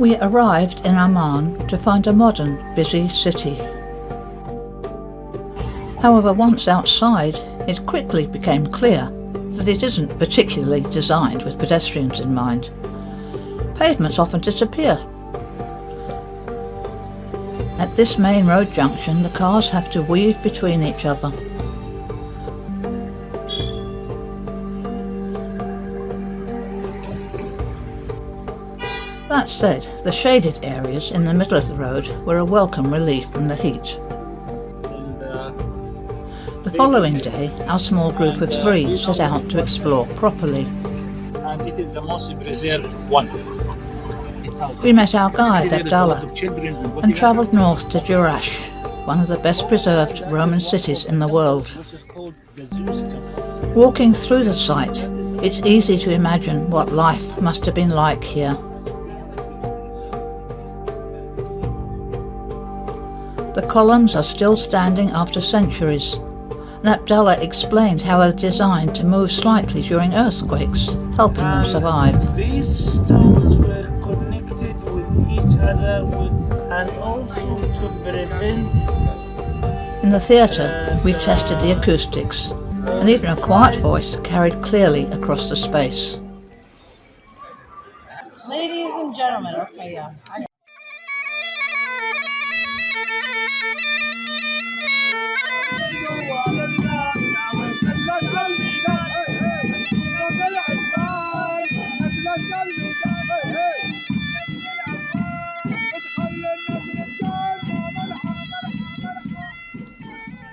We arrived in Amman to find a modern, busy city. However, once outside, it quickly became clear that it isn't particularly designed with pedestrians in mind. Pavements often disappear. At this main road junction, the cars have to weave between each other. That said, the shaded areas in the middle of the road were a welcome relief from the heat. The following day, our small group of 3 set out to explore properly. And it is the most preserved one. We met our guide Abdallah and travelled north to Jurash, one of the best preserved Roman cities in the world. Walking through the site, it's easy to imagine what life must have been like here. The columns are still standing after centuries, and Abdallah explained how they're designed to move slightly during earthquakes, helping them survive. These stones were connected with each other and also to prevent... In the theatre, we tested the acoustics, and even a quiet voice carried clearly across the space. Ladies and gentlemen, okay, yeah.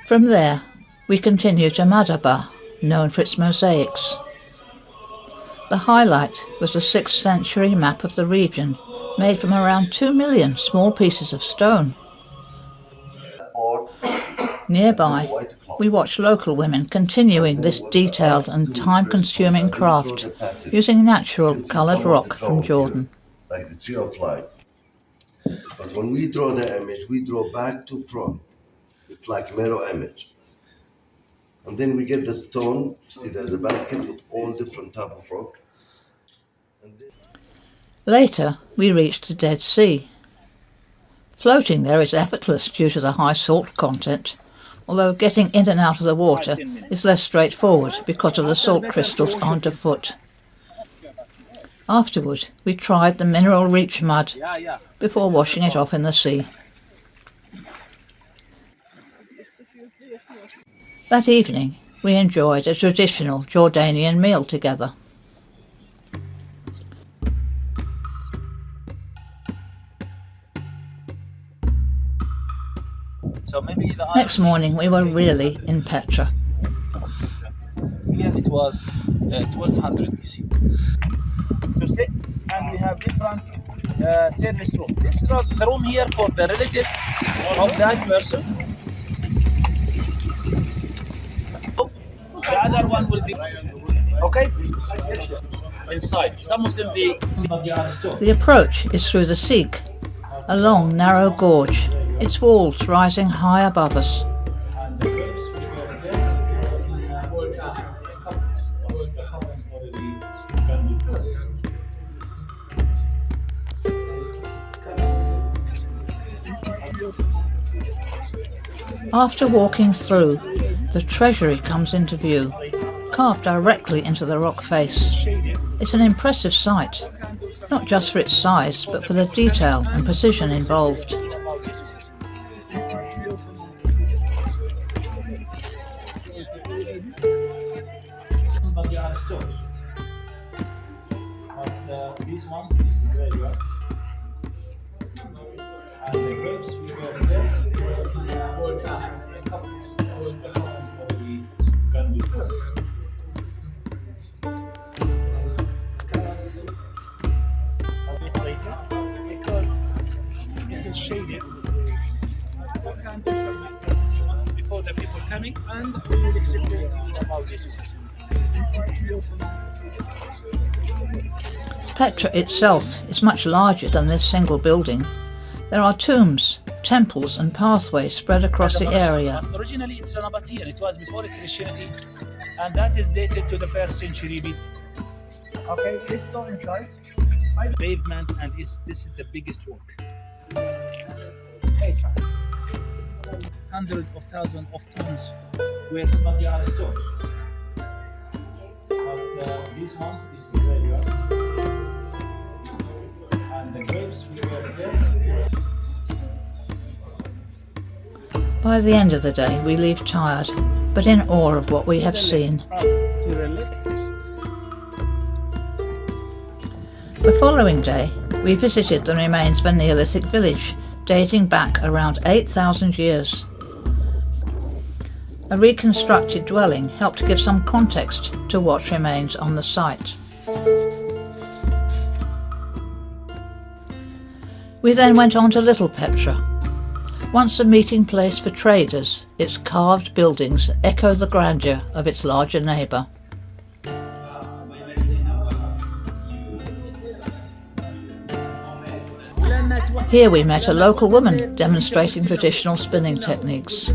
From there, we continued to Madaba, known for its mosaics. The highlight was a 6th century map of the region, made from around 2 million small pieces of stone. Nearby, we watched local women continuing this detailed and time-consuming craft, using natural coloured rock from Jordan. Like the tree of life. But when we draw the image, we draw back to front. It's like mirror image. And then we get the stone. See, there's a basket with all different type of rock. Later, we reached the Dead Sea. Floating there is effortless due to the high salt content, although getting in and out of the water is less straightforward because of the salt crystals underfoot. Afterward, we tried the mineral-rich mud before washing it off in the sea. That evening, we enjoyed a traditional Jordanian meal together. Next morning, we were really in Petra. Here it was 1200 BC. To sit, and we have different service room. This is the room here for the relative of that person. The other one will be okay inside. Some of them The approach is through the Sikh, a long, narrow gorge, its walls rising high above us. After walking through, the treasury comes into view, carved directly into the rock face. It's an impressive sight, not just for its size, but for the detail and precision involved. These ones is very well. And the grapes we have there, all the coffins already can be because it is shaded before the people coming, and we will explain about this. Petra itself is much larger than this single building. There are tombs, temples and pathways spread across the area. Originally it's an Nabatean, it was before Christianity, and that is dated to the 1st century BC. Okay, let's go inside. Pavement, and this is the biggest work. Petra. Hundreds of thousands of tons weight, but they are stones. But these ones is the graveyard, and the graves which were there. By the end of the day, we leave tired, but in awe of what we have seen. To the left. The following day, we visited the remains of a Neolithic village dating back around 8,000 years. A reconstructed dwelling helped give some context to what remains on the site. We then went on to Little Petra. Once a meeting place for traders, its carved buildings echo the grandeur of its larger neighbour. Here we met a local woman demonstrating traditional spinning techniques.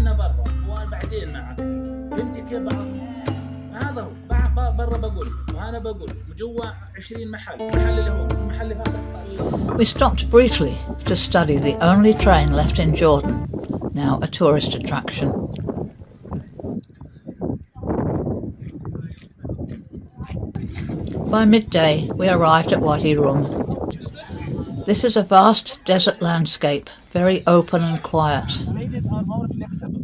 We stopped briefly to study the only train left in Jordan, now a tourist attraction. By midday, we arrived at Wadi Rum. This is a vast desert landscape, very open and quiet. Ladies are more flexible.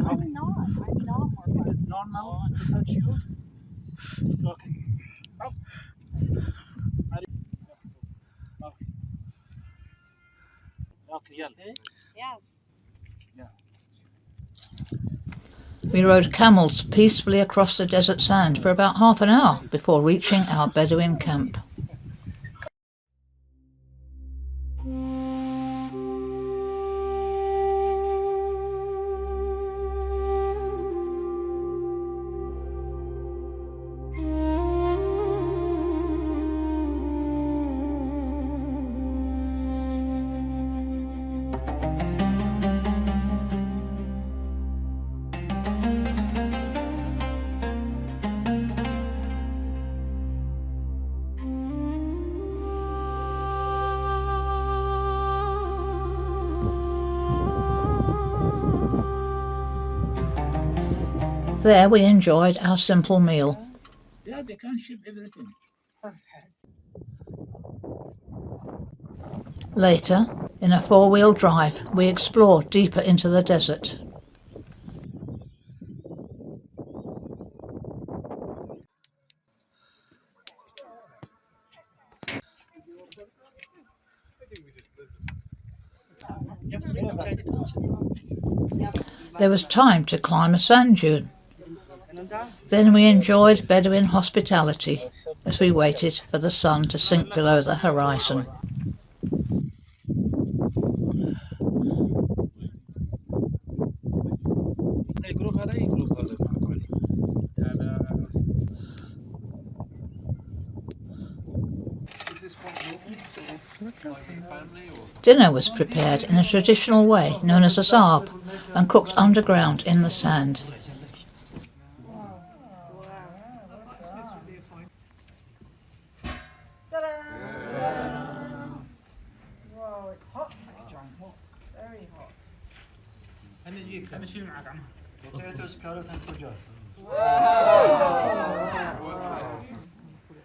I'm not more It is normal to touch you. Okay. Up. Okay. Okay, yalla. Yes. We rode camels peacefully across the desert sand for about half an hour before reaching our Bedouin camp. There we enjoyed our simple meal. Yeah, they can ship everything. Later, in a four-wheel drive, we explored deeper into the desert. There was time to climb a sand dune. Then we enjoyed Bedouin hospitality as we waited for the sun to sink below the horizon. Dinner was prepared in a traditional way known as a zarb and cooked underground in the sand. Whoa, it's hot. Very hot. Potatoes, carrot, and kujal.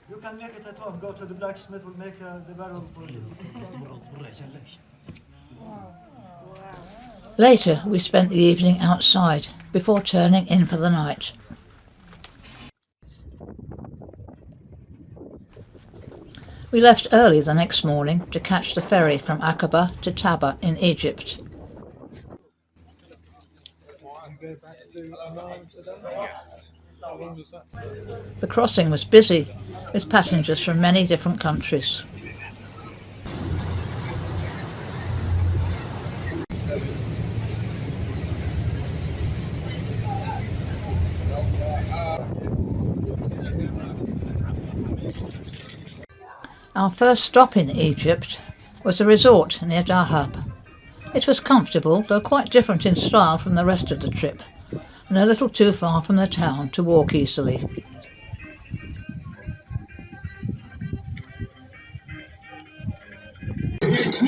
You can make it at home. Go to the blacksmith, will make the barrel for you. Later, we spent the evening outside before turning in for the night. We left early the next morning to catch the ferry from Aqaba to Taba in Egypt. The crossing was busy with passengers from many different countries. Our first stop in Egypt was a resort near Dahab. It was comfortable, though quite different in style from the rest of the trip, and a little too far from the town to walk easily. From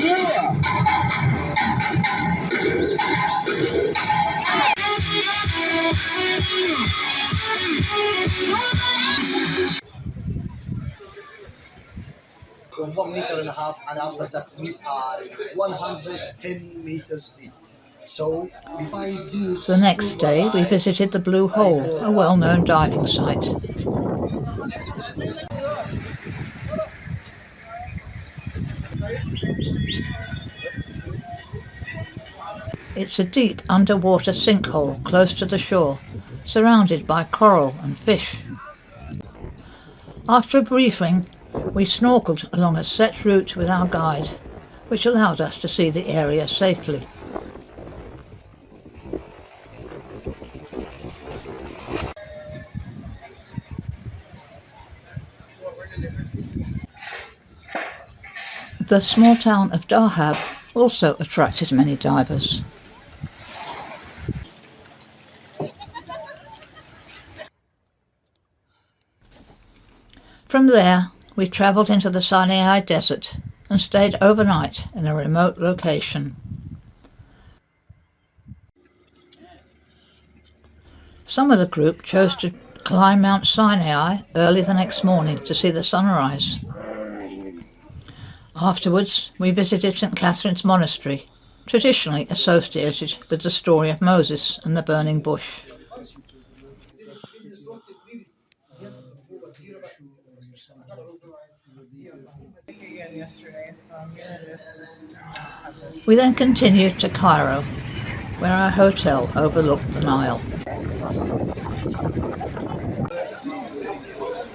1.5 meters, and after that we are 110 meters deep. So we try to The next day we visited the Blue Hole, a well-known diving site. It's a deep underwater sinkhole close to the shore, surrounded by coral and fish. After a briefing, we snorkeled along a set route with our guide, which allowed us to see the area safely. The small town of Dahab also attracted many divers. From there, we travelled into the Sinai Desert and stayed overnight in a remote location. Some of the group chose to climb Mount Sinai early the next morning to see the sunrise. Afterwards, we visited St. Catherine's Monastery, traditionally associated with the story of Moses and the burning bush. We then continued to Cairo, where our hotel overlooked the Nile.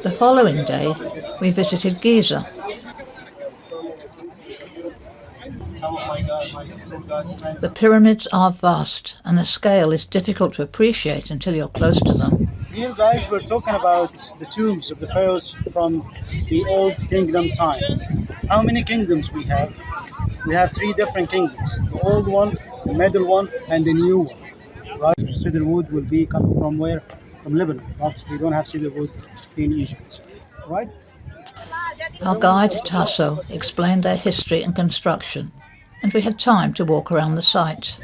The following day, we visited Giza. The pyramids are vast, and the scale is difficult to appreciate until you're close to them. Here, guys, we're talking about the tombs of the pharaohs from the old kingdom times. How many kingdoms we have? We have 3 different kingdoms: the old one, the middle one, and the new one. Right? Cedar wood will be coming from where? From Lebanon. Right? We don't have cedar wood in Egypt. Right? Our guide Tasso explained their history and construction, and we had time to walk around the site.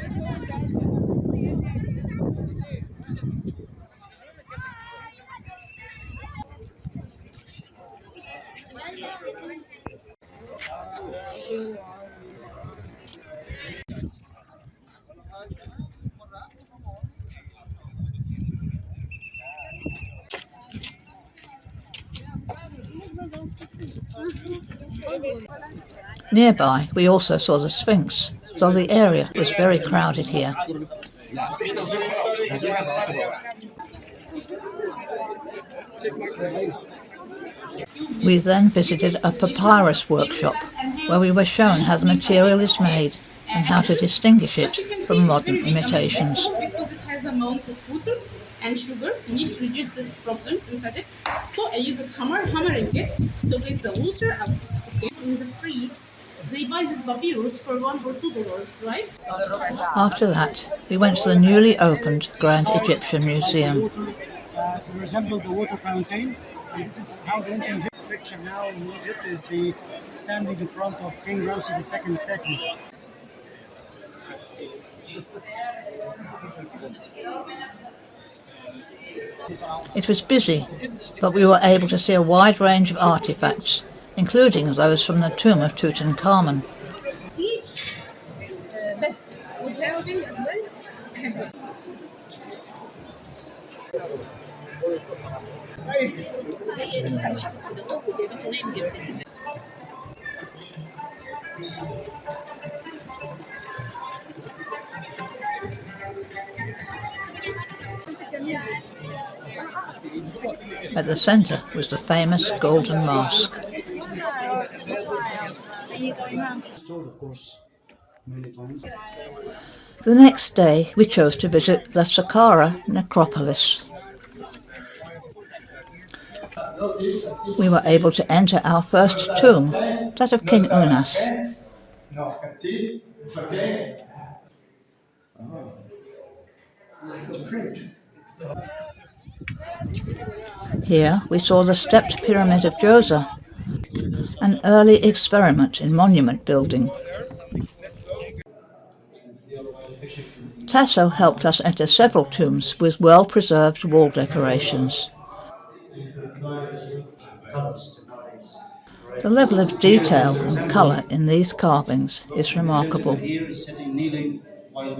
Nearby, we also saw the Sphinx, though the area was very crowded here. We then visited a papyrus workshop, where we were shown how the material is made and how to distinguish it from modern imitations. Because it has amount of water and sugar, we need to reduce these problems inside it. So I use this hammering it to get the water out. Okay. In the streets, they buy this papyrus for $1 or $2, right? After that, we went to the newly opened Grand Egyptian Museum. Resemble the water fountain. This is how the ancient picture now in Egypt is the standing in front of King Ramses II statue. It was busy, but we were able to see a wide range of artifacts, including those from the tomb of Tutankhamun. Each bed was having as well. At the centre was the famous Golden Mask. The next day, we chose to visit the Saqqara necropolis. We were able to enter our first tomb, that of King Unas. Here we saw the stepped pyramid of Djoser, an early experiment in monument building. Tasso helped us enter several tombs with well-preserved wall decorations. The level of detail and colour in these carvings is remarkable. Here is sitting kneeling while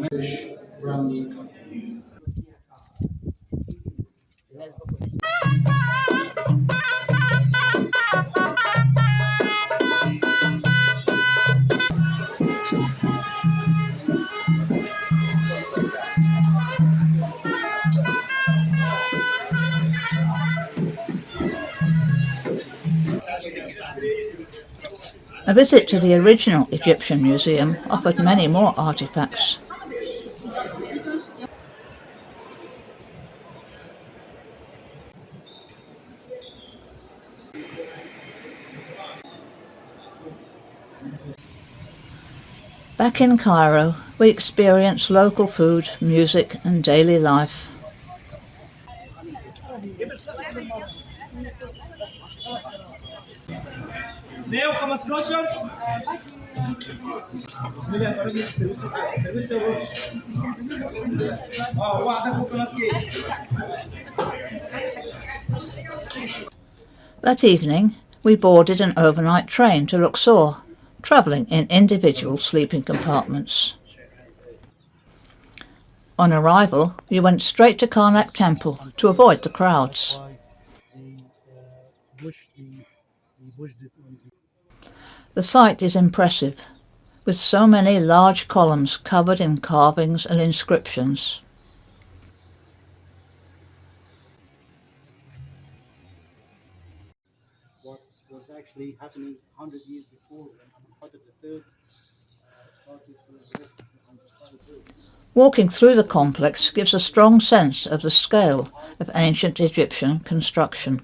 A visit to the original Egyptian museum offered many more artifacts. Back in Cairo, we experienced local food, music and daily life. That evening, we boarded an overnight train to Luxor, travelling in individual sleeping compartments. On arrival, we went straight to Karnak Temple to avoid the crowds. The site is impressive, with so many large columns covered in carvings and inscriptions. what was actually happening 100 years before when Amenhotep III started to erect the building. Walking through the complex gives a strong sense of the scale of ancient Egyptian construction.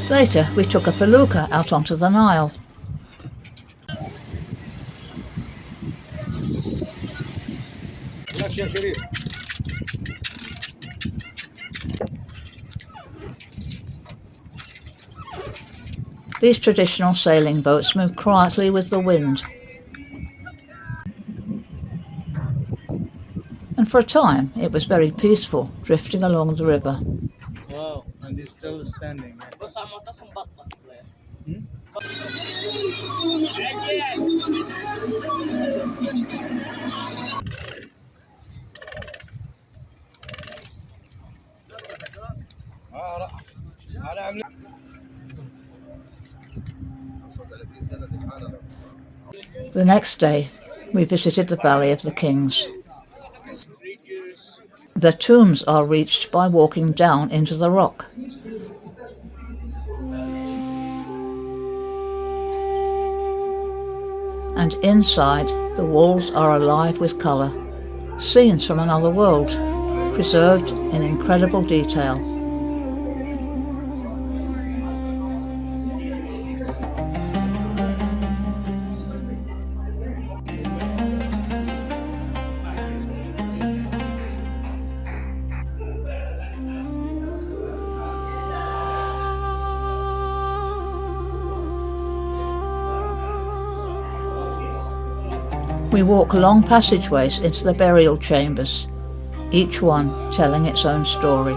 Later, we took a felucca out onto the Nile. These traditional sailing boats move quietly with the wind. And for a time, it was very peaceful, drifting along the river. Wow, and he's still standing. The next day, we visited the Valley of the Kings. The tombs are reached by walking down into the rock. And inside, the walls are alive with colour, scenes from another world, preserved in incredible detail. We walk long passageways into the burial chambers, each one telling its own story.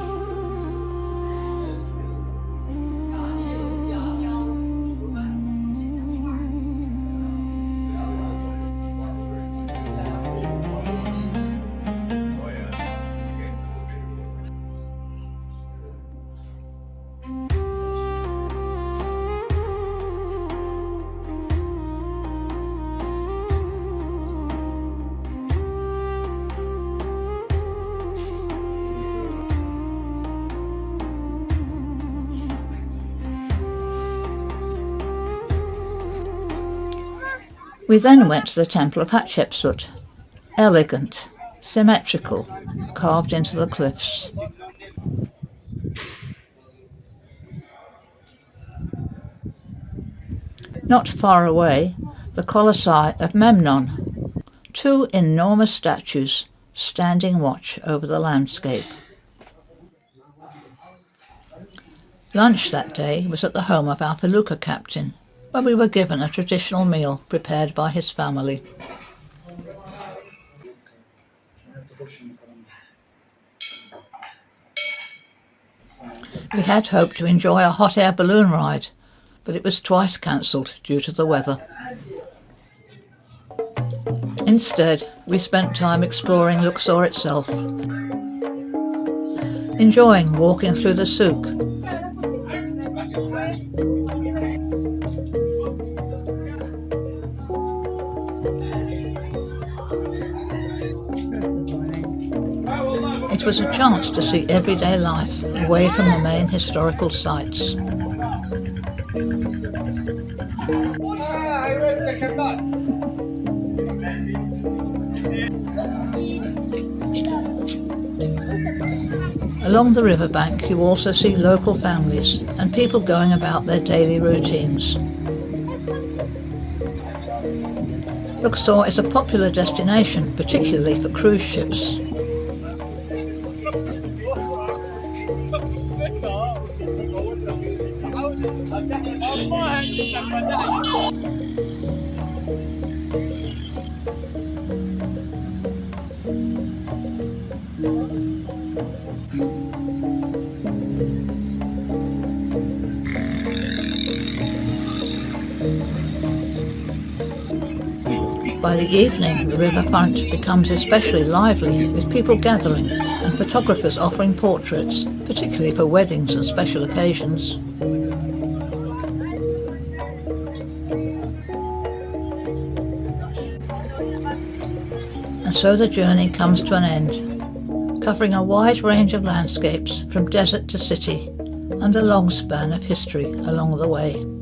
We then went to the Temple of Hatshepsut, elegant, symmetrical, carved into the cliffs. Not far away, the Colossi of Memnon, Two enormous statues standing watch over the landscape. Lunch that day was at the home of our felucca captain, where we were given a traditional meal prepared by his family. We had hoped to enjoy a hot air balloon ride, but it was twice cancelled due to the weather. Instead, we spent time exploring Luxor itself, enjoying walking through the souk. It was a chance to see everyday life away from the main historical sites. Along the riverbank you also see local families and people going about their daily routines. Luxor is a popular destination, particularly for cruise ships. By the evening, the riverfront becomes especially lively, with people gathering and photographers offering portraits, particularly for weddings and special occasions. And so the journey comes to an end, covering a wide range of landscapes from desert to city and a long span of history along the way.